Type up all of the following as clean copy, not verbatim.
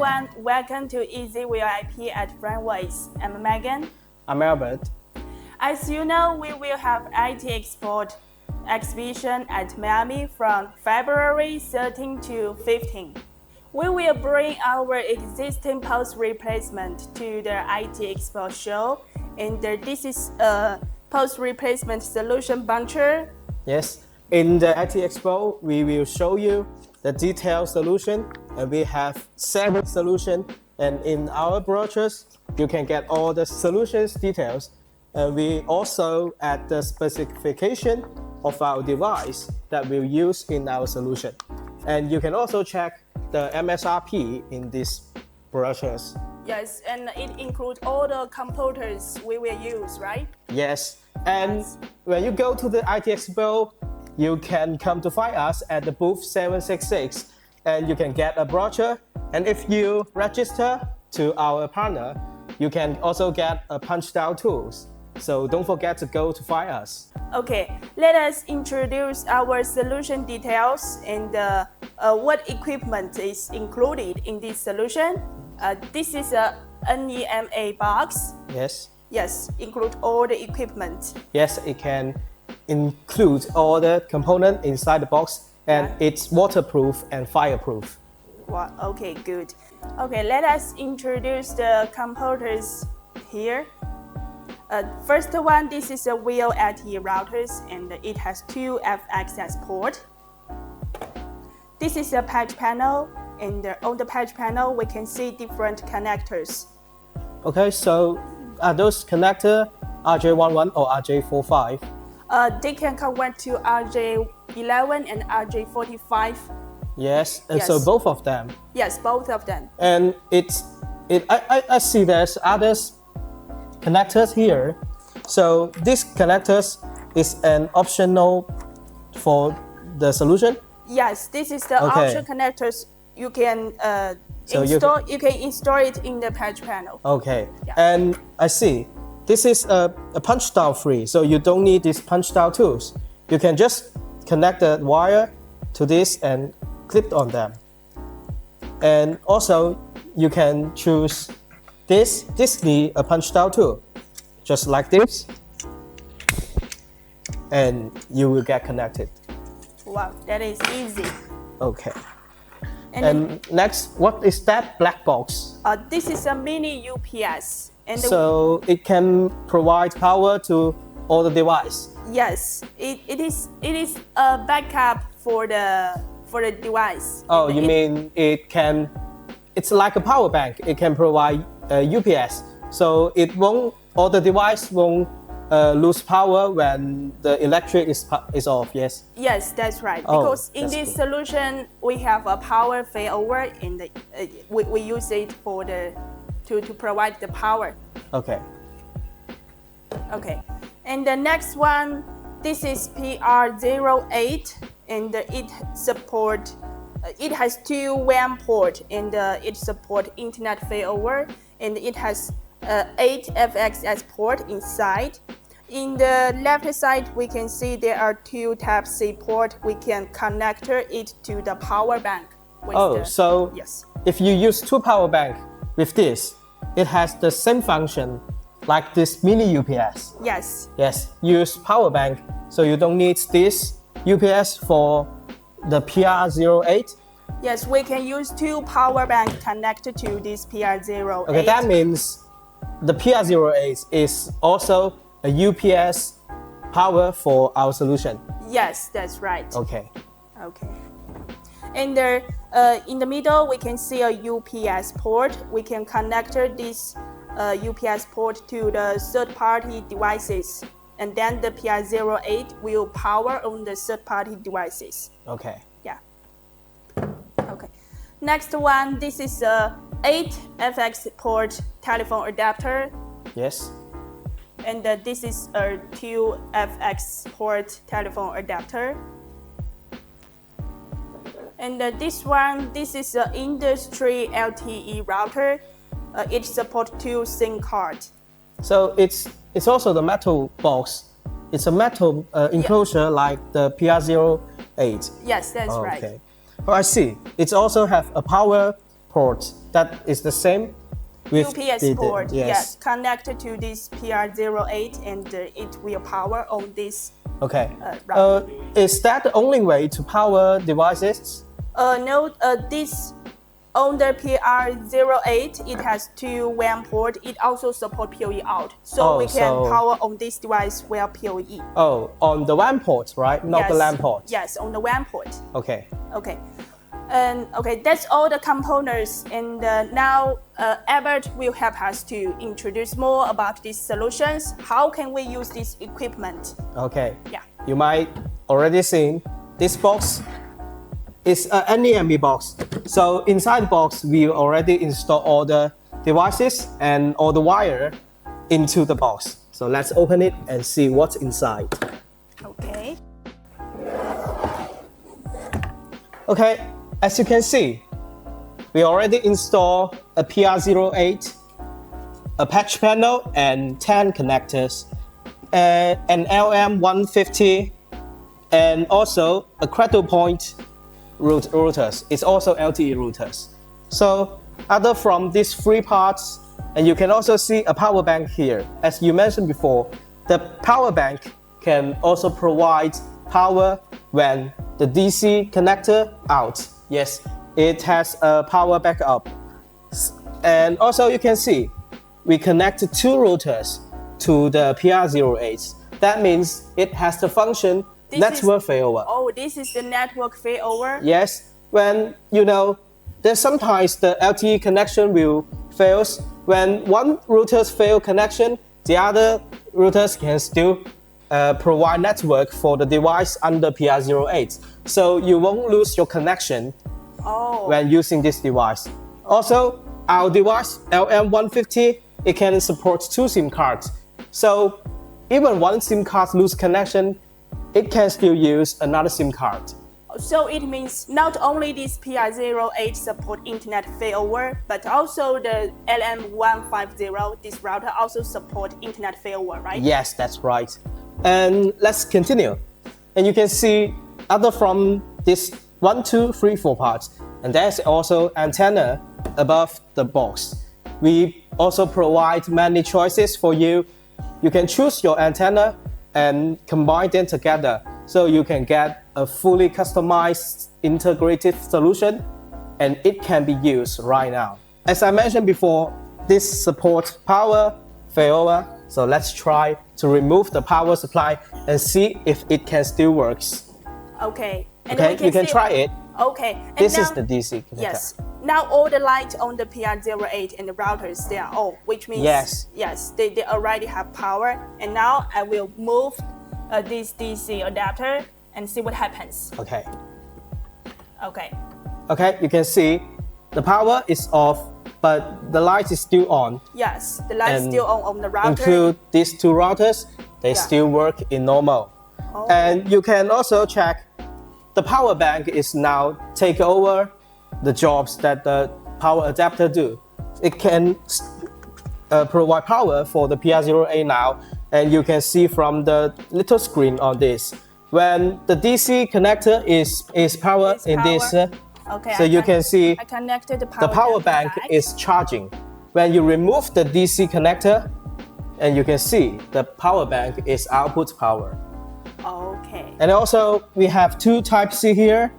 everyone, welcome to Easy with IP at Flyingvoice. I'm Megan. I'm Albert. As you know, we will have ITEXPO exhibition at Miami from February 13 to 15. We will bring our existing post replacement to the ITEXPO show, and this is a post replacement solution buncher. Yes, in the ITEXPO, we will show you the detailed solution, and we have 7 solutions. And in our brochures, you can get all the solutions details. And we also add the specification of our device that we'll use in our solution. And you can also check the MSRP in these brochures. Yes, and it includes all the components we will use, right? Yes, and when you go to the ITEXPO, you can come to find us at the booth 766, and you can get a brochure. And if you register to our partner, you can also get a punch down tools. So don't forget to go to find us. Okay, let us introduce our solution details and what equipment is included in this solution. This is a NEMA box. Yes. Yes, include all the equipment. Yes, it can include all the components inside the box, and it's waterproof and fireproof. Wow, okay, good. Okay, let us introduce the components here. First one, this is a wheel LTE routers, and it has 2 F-access ports. This is a patch panel, and on the patch panel, we can see different connectors. Okay, so are those connectors RJ11 or RJ45? They can convert to RJ11 and RJ45. Yes, and so both of them. Yes, both of them. And I see there's others connectors here. So this connectors is an optional for the solution? Yes, this is the option connectors. You can you can install it in the patch panel. Okay, and I see this is a punch down free, so you don't need these punch down tools. You can just connect the wire to this and clip on them. And also you can choose this need a punch down tool, just like this, and you will get connected. Wow, that is easy. Okay. And next, what is that black box? This is a mini UPS. And so it can provide power to all the device. Yes, it is a backup for the device. Oh, you mean it's like a power bank. It can provide UPS, so the device won't lose power when the electric is off. Yes. Yes, that's right. Because in this solution we have a power failover, and we use it for to provide the power. Okay. Okay, and the next one, this is PR08, and it has 2 WAN ports, and it supports internet failover, and it has 8 FXS ports inside. In the left side, we can see there are 2 Type-C ports. We can connect it to the power bank. If you use 2 power bank with this, it has the same function like this mini UPS. Yes. Yes, use power bank, so you don't need this UPS for the PR08. Yes, we can use 2 power banks connected to this PR08. Okay, that means the PR08 is also a UPS power for our solution. Yes, that's right. Okay. Okay. And in the middle, we can see a UPS port. We can connect this UPS port to the third-party devices, and then the PR08 will power on the third-party devices. Okay. Yeah. Okay. Next one, this is a 8 FX port telephone adapter. Yes. And this is a 2 FX port telephone adapter. And this is an industry LTE router. It supports 2 SIM cards. So it's also the metal box. It's a metal enclosure like the PR08. Yes, that's right. Okay. Oh, I see. It also have a power port that is the same with UPS port, yes. connected to this PR08 and it will power on this. Okay. Router. Is that the only way to power devices? No, this on the PR08, it has 2 WAN port. It also supports PoE out, so we can power on this device via PoE. Oh, on the WAN port, right? Not the LAN port. Yes, on the WAN port. Okay. Okay. And okay, that's all the components. And now Albert will help us to introduce more about these solutions. How can we use this equipment? Okay. Yeah. You might already seen this box is an NEMA box. So inside the box, we already install all the devices and all the wire into the box. So let's open it and see what's inside. Okay. Okay. As you can see, we already installed a PR08, a patch panel and 10 connectors, an LM150, and also a cradle point routers. It's also LTE routers. So other from these 3 parts, and you can also see a power bank here. As you mentioned before, the power bank can also provide power when the DC connector out. Yes, it has a power backup. And also you can see, we connected 2 routers to the PR08. That means it has the function network failover. Oh, this is the network failover? Yes, when, there's sometimes the LTE connection will fails. When one router's fail connection, the other routers can still provide network for the device under PR08. So you won't lose your connection when using this device. Also, our device, LM150, it can support 2 SIM cards. So even one SIM card lose connection, it can still use another SIM card. So it means not only this PR08 support internet failover, but also the LM150, this router also support internet failover, right? Yes, that's right. And let's continue. And you can see other from this 1, 2, 3, 4 parts. And there's also antenna above the box. We also provide many choices for you. You can choose your antenna and combine them together so you can get a fully customized integrated solution, and it can be used right now. As I mentioned before, this supports power failover. So let's try to remove the power supply and see if it can still works. Okay. And okay, you can try it. Okay. And this now, is the DC connector. Yes. Now all the lights on the PR08 and the routers, they are off, which means they already have power. And now I will move this DC adapter and see what happens. Okay. Okay. Okay, you can see the power is off, but the light is still on. Yes, the light is still on the router. Include these 2 routers, they still work in normal. Oh. And you can also check the power bank is now take over the jobs that the power adapter do. It can provide power for the PR08 now, and you can see from the little screen on this, when the DC connector is powered in this, okay, so you can see I connected the power bank is charging. When you remove the DC connector, and you can see the power bank is output power. Okay. And also we have 2 Type-C here,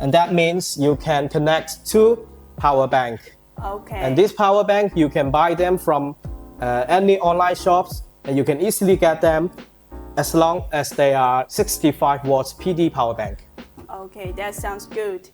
and that means you can connect 2 power bank. Okay. And this power bank, you can buy them from any online shops, and you can easily get them as long as they are 65 watts PD power bank. Okay, that sounds good.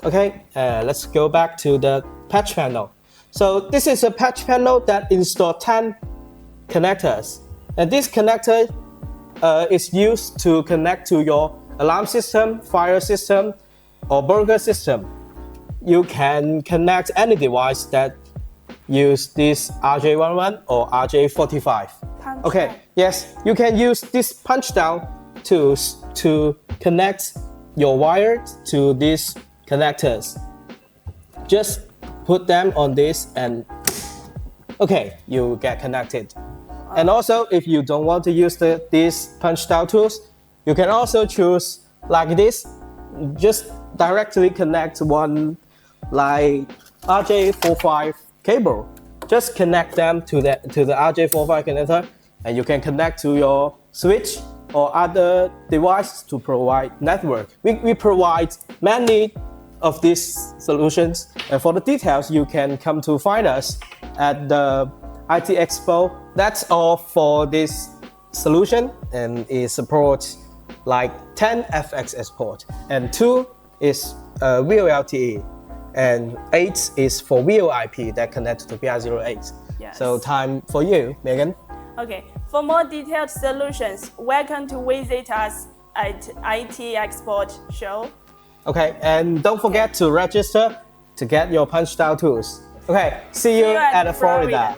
Okay, let's go back to the patch panel. So this is a patch panel that installs 10 connectors. And this connector is used to connect to your alarm system, fire system, or burglar system. You can connect any device that use this RJ11 or RJ45. Okay, yes, you can use this punch down tools to connect your wire to these connectors. Just put them on this and okay, you get connected. And also, if you don't want to use these punch down tools, you can also choose like this. Just directly connect one like RJ45 cable. Just connect them to the RJ45 connector, and you can connect to your switch or other device to provide network. We provide many of these solutions, and for the details you can come to find us at the ITEXPO. That's all for this solution, and it supports like 10 FXS port, and 2 is VoLTE, and 8 is for VoIP that connects to PR08. Yes. So time for you, Megan. Okay, for more detailed solutions, welcome to visit us at ITEXPO show. Okay, and don't forget to register to get your punch style tools. Okay, see you at Florida.